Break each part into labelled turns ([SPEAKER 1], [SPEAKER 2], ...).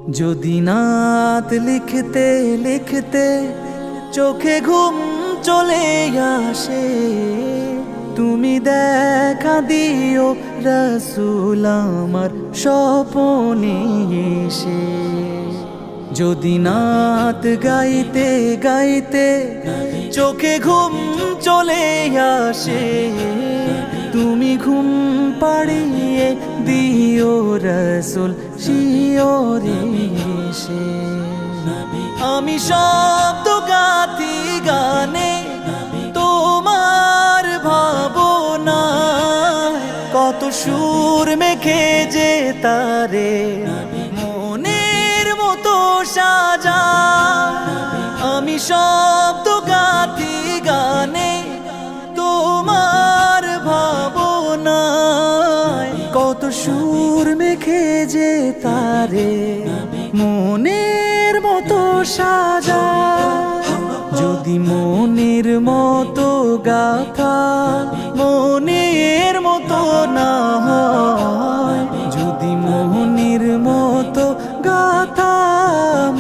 [SPEAKER 1] যদি নাত লিখতে লিখতে চোখে ঘুম চলে আসে, তুমি দেখা দিও রাসূল আমার স্বপনে এসে। যদি নাত গাইতে গাইতে চোখে ঘুম চলে আসে, তুমি ঘুম পাড়িয়ে দিও রাসূল শিয়রে এসে। আমি শব্দ গাথি গানে তোমার ভাবনা, কত সুর মেখে যে তারে মনের মতো সাজা। আমি শব্দ গাথি গানে তোমার ভাবনা, কত সুর মেখে যে তারে মনের মতো সাজা। যদি মনের মতো গাথা মনের মতো না হয়, যদি মনের মতো গাথা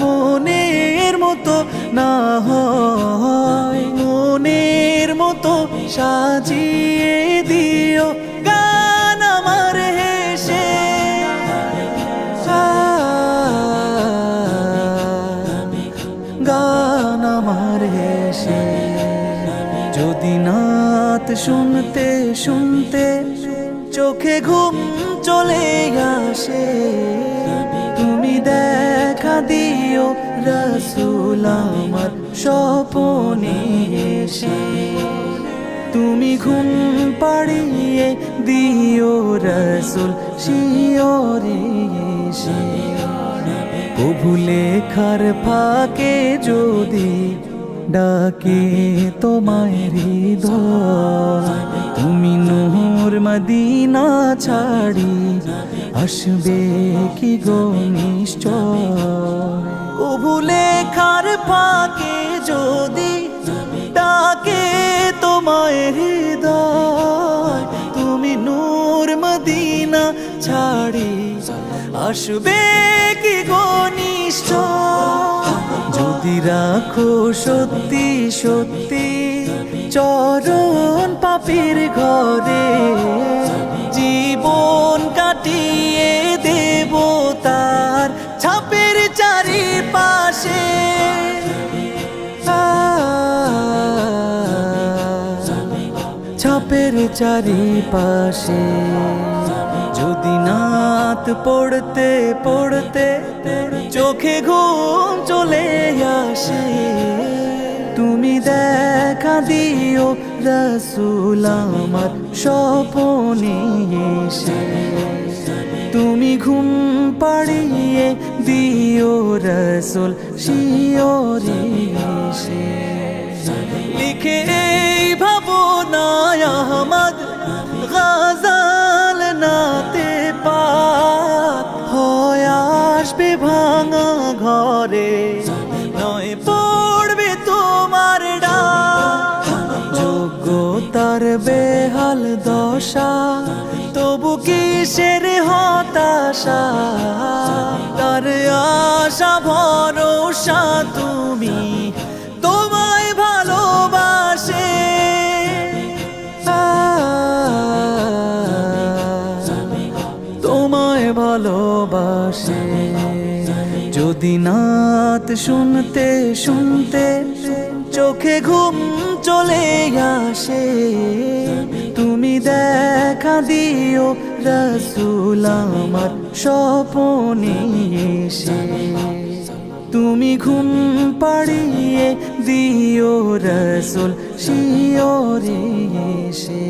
[SPEAKER 1] মনের মতো না হয়, মনের মতো সাজিয়ে দিও গান আমার হেসে। গান আমার হেসে। যদি নাত শুনতে শুনতে চোখে ঘুম চলে আসে, তুমি দেখা দিও রাসূল আমার স্বপনে এসে। তুমি ঘুম পাড়িয়ে দিও রাসূল শিয়রে এসে। কভু লেখার ফাঁকে যদি ডাকে তোমায় হৃদয়, তুমি নূর মদিনা ছাড়ি আসবে কি গো নিশ্চয়। কভু লেখার ফাঁকে যদি ডাকে তোমায় হৃদয়, তুমি নূর মদিনা ছাড়ি আসবে কি গো নিশ্চয়। যদি রাখো সত্যি সত্যি চরণ পাপীর ঘরে, জীবন কাটিয়ে দেব তার ছাপের চারিপাশে। ছাপের চারিপাশে। যদি নাত পড়তে পড়তে চোখে ঘুম চলে আসে, তুমি দেখা দিও রাসূল আমার স্বপনে এসে। তুমি ঘুম পাড়িয়ে দিও রাসূল শিয়রে এসে। লিখে এই ভাবনায় আহমদ গাজাল নাতে পাক হয় আসবে ভাঙা ঘরে, নয় পড়বে তোমার ডাক। যোগ্যতার বেহাল দশা তবু কিসের হতাশা, তার আশা ভরসা তুমি তোমায় ভালোবাসে। তোমায় ভালোবাসে। যদি নাত শুনতে শুনতে চোখে ঘুম চলে আসে, তুমি দেখা দিও রাসূল আমার স্বপনে এসে। তুমি ঘুম পাড়িয়ে দিও রাসূল শিয়রে এসে।